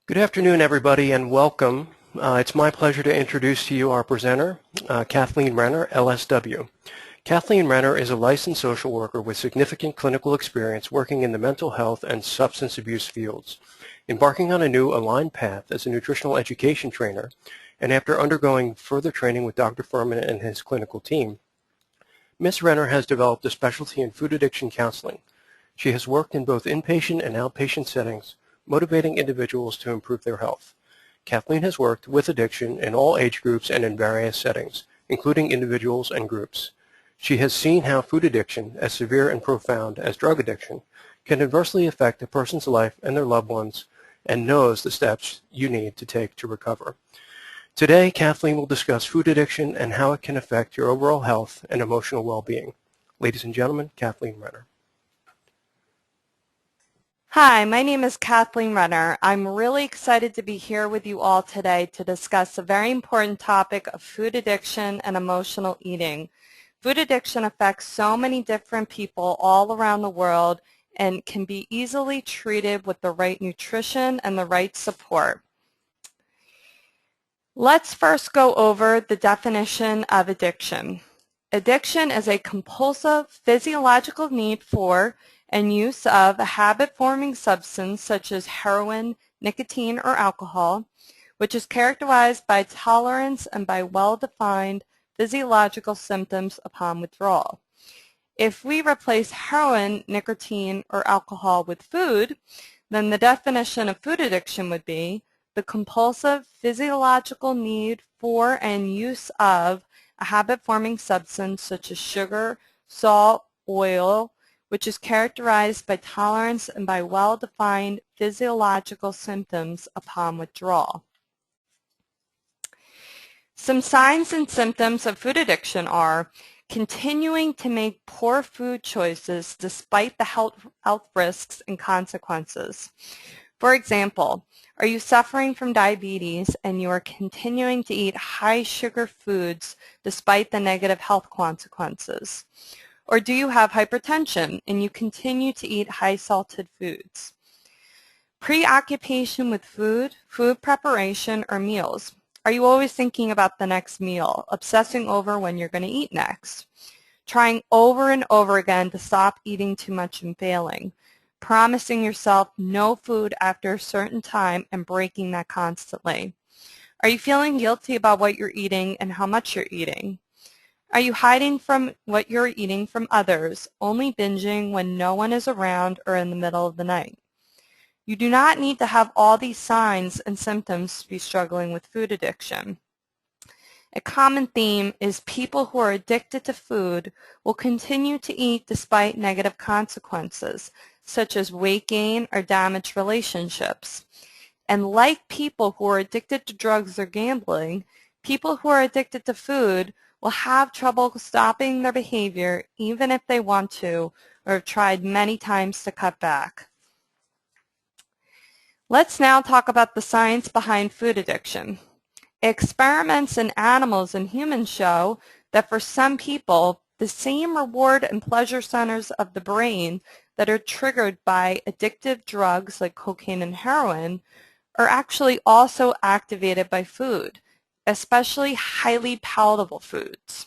Good afternoon, everybody, and welcome. It's my pleasure to introduce to you our presenter, Kathleen Renner, LSW. Kathleen Renner is a licensed social worker with significant clinical experience working in the mental health and substance abuse fields. Embarking on a new aligned path as a nutritional education trainer, and after undergoing further training with Dr. Furman and his clinical team, Ms. Renner has developed a specialty in food addiction counseling. She has worked in both inpatient and outpatient settings, motivating individuals to improve their health. Kathleen has worked with addiction in all age groups and in various settings, including individuals and groups. She has seen how food addiction, as severe and profound as drug addiction, can adversely affect a person's life and their loved ones, and knows the steps you need to take to recover. Today, Kathleen will discuss food addiction and how it can affect your overall health and emotional well-being. Ladies and gentlemen, Kathleen Renner. Hi, my name is Kathleen Renner. I'm really excited to be here with you all today to discuss a very important topic of food addiction and emotional eating. Food addiction affects so many different people all around the world and can be easily treated with the right nutrition and the right support. Let's first go over the definition of addiction. Addiction is a compulsive physiological need for and use of a habit-forming substance such as heroin, nicotine, or alcohol, which is characterized by tolerance and by well-defined physiological symptoms upon withdrawal. If we replace heroin, nicotine, or alcohol with food, then the definition of food addiction would be the compulsive physiological need for and use of a habit-forming substance such as sugar, salt, oil, which is characterized by tolerance and by well-defined physiological symptoms upon withdrawal. Some signs and symptoms of food addiction are continuing to make poor food choices despite the health risks and consequences. For example, are you suffering from diabetes and you are continuing to eat high sugar foods despite the negative health consequences? Or do you have hypertension and you continue to eat high salted foods? Preoccupation with food, food preparation, or meals. Are you always thinking about the next meal, obsessing over when you're going to eat next? Trying over and over again to stop eating too much and failing? Promising yourself no food after a certain time and breaking that constantly? Are you feeling guilty about what you're eating and how much you're eating? Are you hiding from what you're eating from others, only binging when no one is around or in the middle of the night? You do not need to have all these signs and symptoms to be struggling with food addiction. A common theme is people who are addicted to food will continue to eat despite negative consequences, such as weight gain or damaged relationships. And like people who are addicted to drugs or gambling, people who are addicted to food will have trouble stopping their behavior even if they want to or have tried many times to cut back. Let's now talk about the science behind food addiction. Experiments in animals and humans show that for some people, the same reward and pleasure centers of the brain that are triggered by addictive drugs like cocaine and heroin are actually also activated by food, especially highly palatable foods.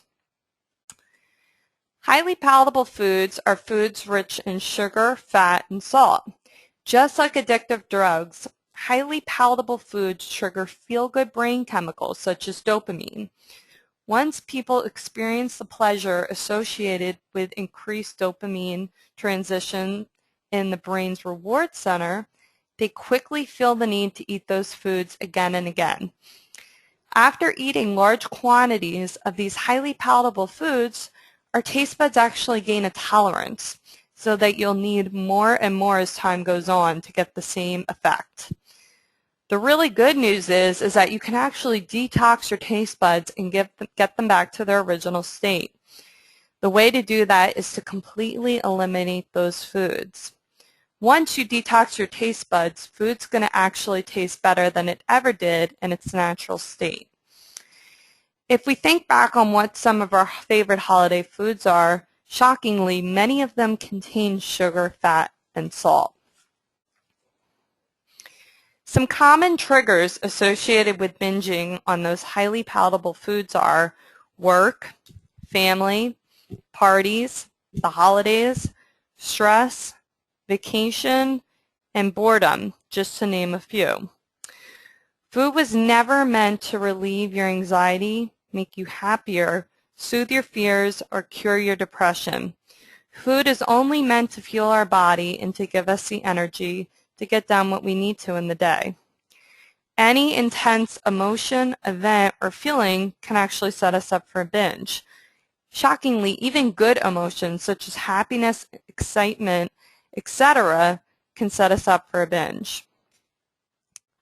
Highly palatable foods are foods rich in sugar, fat, and salt. Just like addictive drugs, highly palatable foods trigger feel-good brain chemicals such as dopamine. Once people experience the pleasure associated with increased dopamine transition in the brain's reward center, they quickly feel the need to eat those foods again and again. After eating large quantities of these highly palatable foods, our taste buds actually gain a tolerance, so that you'll need more and more as time goes on to get the same effect. The really good news is that you can actually detox your taste buds and get them back to their original state. The way to do that is to completely eliminate those foods. Once you detox your taste buds, food's going to actually taste better than it ever did in its natural state. If we think back on what some of our favorite holiday foods are, shockingly, many of them contain sugar, fat, and salt. Some common triggers associated with binging on those highly palatable foods are work, family, parties, the holidays, stress, vacation, and boredom, just to name a few. Food was never meant to relieve your anxiety, make you happier, soothe your fears, or cure your depression. Food is only meant to fuel our body and to give us the energy to get done what we need to in the day. Any intense emotion, event, or feeling can actually set us up for a binge. Shockingly, even good emotions such as happiness, excitement, etc. can set us up for a binge.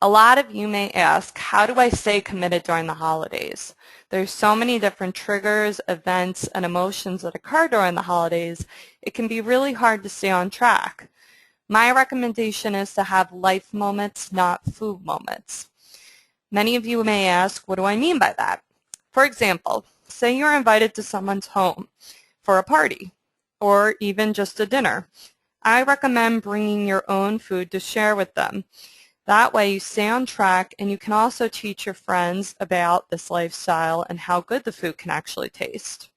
A lot of you may ask, how do I stay committed during the holidays? There's so many different triggers, events, and emotions that occur during the holidays, it can be really hard to stay on track. My recommendation is to have life moments, not food moments. Many of you may ask, what do I mean by that? For example, say you're invited to someone's home for a party or even just a dinner. I recommend bringing your own food to share with them. That way you stay on track and you can also teach your friends about this lifestyle and how good the food can actually taste.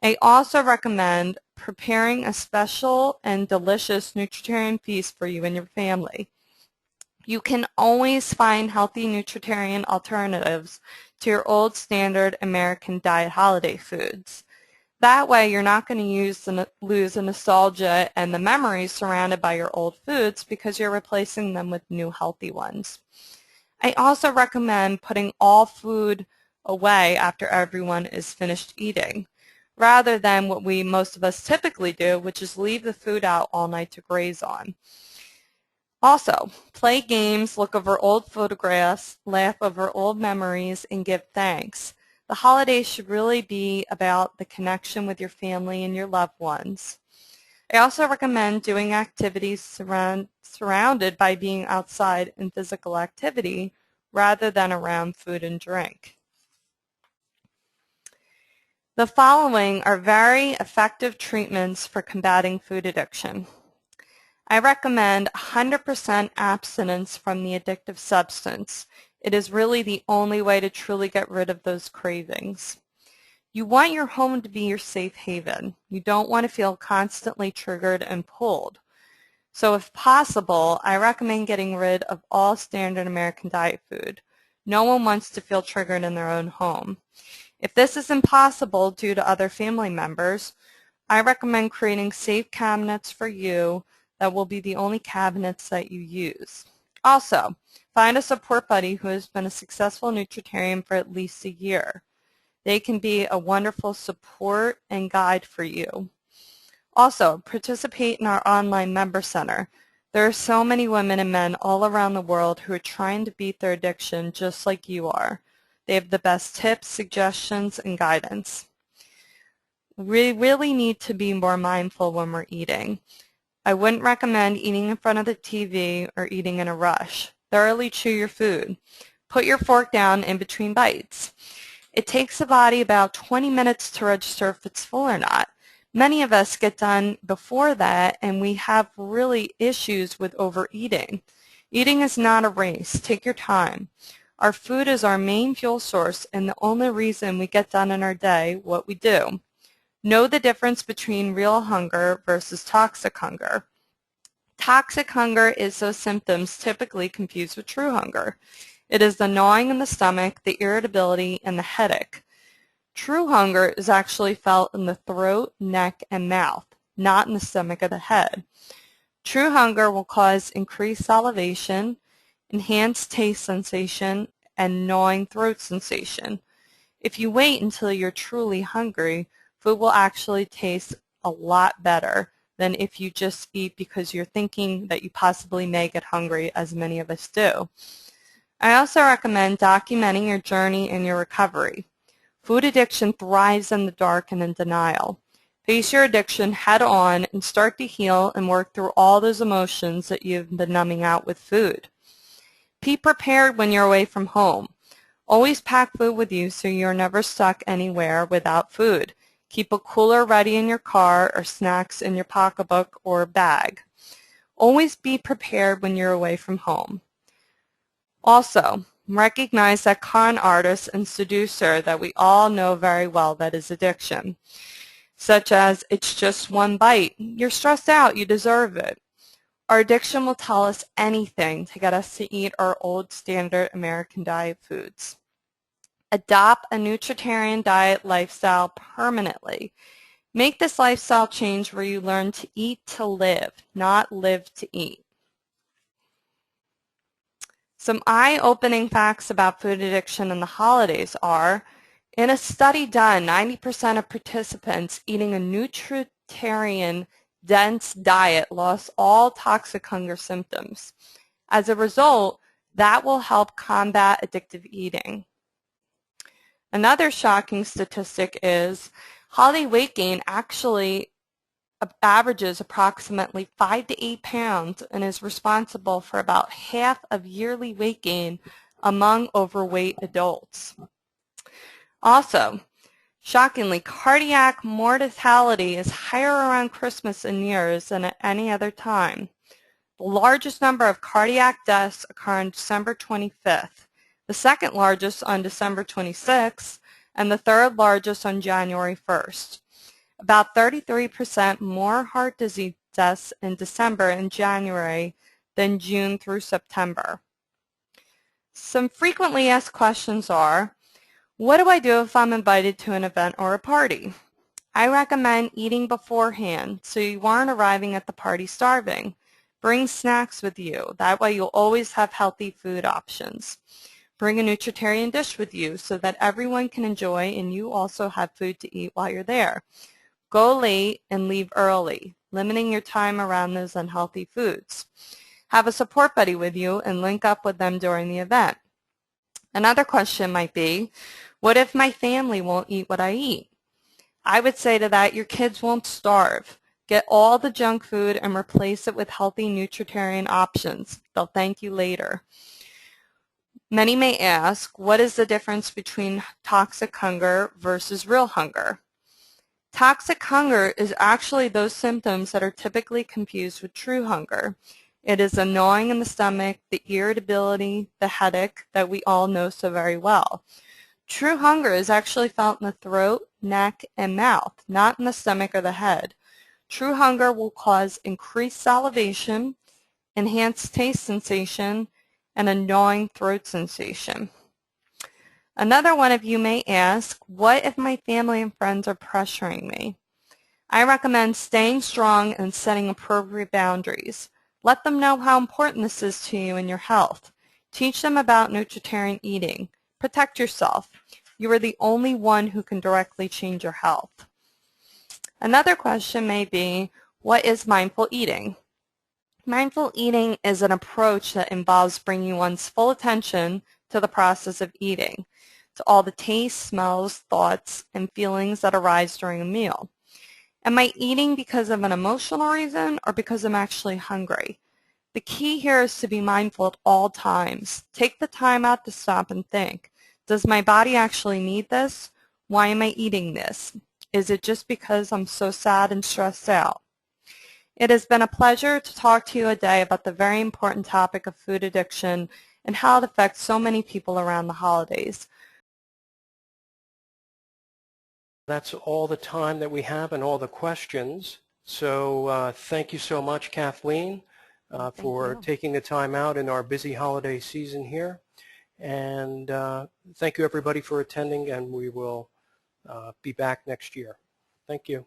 I also recommend preparing a special and delicious nutritarian feast for you and your family. You can always find healthy nutritarian alternatives to your old standard American diet holiday foods. That way you're not going to lose the nostalgia and the memories surrounded by your old foods because you're replacing them with new healthy ones. I also recommend putting all food away after everyone is finished eating, rather than what most of us typically do, which is leave the food out all night to graze on. Also, play games, look over old photographs, laugh over old memories, and give thanks. The holidays should really be about the connection with your family and your loved ones. I also recommend doing activities surrounded by being outside in physical activity rather than around food and drink. The following are very effective treatments for combating food addiction. I recommend 100% abstinence from the addictive substance. It is really the only way to truly get rid of those cravings. You want your home to be your safe haven. You don't want to feel constantly triggered and pulled. So if possible, I recommend getting rid of all standard American diet food. No one wants to feel triggered in their own home. If this is impossible due to other family members, I recommend creating safe cabinets for you that will be the only cabinets that you use. Also, find a support buddy who has been a successful nutritarian for at least a year. They can be a wonderful support and guide for you. Also, participate in our online member center. There are so many women and men all around the world who are trying to beat their addiction just like you are. They have the best tips, suggestions, and guidance. We really need to be more mindful when we're eating. I wouldn't recommend eating in front of the TV or eating in a rush. Thoroughly chew your food. Put your fork down in between bites. It takes the body about 20 minutes to register if it's full or not. Many of us get done before that and we have really issues with overeating. Eating is not a race. Take your time. Our food is our main fuel source and the only reason we get done in our day what we do. Know the difference between real hunger versus toxic hunger. Toxic hunger is those symptoms typically confused with true hunger. It is the gnawing in the stomach, the irritability, and the headache. True hunger is actually felt in the throat, neck, and mouth, not in the stomach or the head. True hunger will cause increased salivation, enhanced taste sensation, and gnawing throat sensation. If you wait until you're truly hungry, food will actually taste a lot better than if you just eat because you're thinking that you possibly may get hungry, as many of us do. I also recommend documenting your journey and your recovery. Food addiction thrives in the dark and in denial. Face your addiction head on and start to heal and work through all those emotions that you've been numbing out with food. Be prepared when you're away from home. Always pack food with you so you're never stuck anywhere without food. Keep a cooler ready in your car or snacks in your pocketbook or bag. Always be prepared when you're away from home. Also, recognize that con artist and seducer that we all know very well that is addiction, such as it's just one bite, you're stressed out, you deserve it. Our addiction will tell us anything to get us to eat our old standard American diet foods. Adopt a nutritarian diet lifestyle permanently. Make this lifestyle change where you learn to eat to live, not live to eat. Some eye-opening facts about food addiction in the holidays are, in a study done, 90% of participants eating a nutritarian dense diet lost all toxic hunger symptoms. As a result, that will help combat addictive eating. Another shocking statistic is holiday weight gain actually averages approximately 5 to 8 pounds and is responsible for about half of yearly weight gain among overweight adults. Also, shockingly, cardiac mortality is higher around Christmas and New Year's than at any other time. The largest number of cardiac deaths occur on December 25th, the second largest on December 26th, and the third largest on January 1st. About 33% more heart disease deaths in December and January than June through September. Some frequently asked questions are, what do I do if I'm invited to an event or a party? I recommend eating beforehand so you aren't arriving at the party starving. Bring snacks with you. That way you'll always have healthy food options. Bring a nutritarian dish with you so that everyone can enjoy and you also have food to eat while you're there. Go late and leave early, limiting your time around those unhealthy foods. Have a support buddy with you and link up with them during the event. Another question might be, what if my family won't eat what I eat? I would say to that, your kids won't starve. Get all the junk food and replace it with healthy nutritarian options. They'll thank you later. Many may ask, what is the difference between toxic hunger versus real hunger? Toxic hunger is actually those symptoms that are typically confused with true hunger. It is the gnawing in the stomach, the irritability, the headache that we all know so very well. True hunger is actually felt in the throat, neck, and mouth, not in the stomach or the head. True hunger will cause increased salivation, enhanced taste sensation, and a gnawing throat sensation. Another one of you may ask, what if my family and friends are pressuring me? I recommend staying strong and setting appropriate boundaries. Let them know how important this is to you and your health. Teach them about nutritarian eating. Protect yourself. You are the only one who can directly change your health. Another question may be, what is mindful eating? Mindful eating is an approach that involves bringing one's full attention to the process of eating, to all the tastes, smells, thoughts, and feelings that arise during a meal. Am I eating because of an emotional reason or because I'm actually hungry? The key here is to be mindful at all times. Take the time out to stop and think. Does my body actually need this? Why am I eating this? Is it just because I'm so sad and stressed out? It has been a pleasure to talk to you today about the very important topic of food addiction and how it affects so many people around the holidays. That's all the time that we have and all the questions. So thank you so much, Kathleen, for taking the time out in our busy holiday season here. And thank you, everybody, for attending, and we will be back next year. Thank you.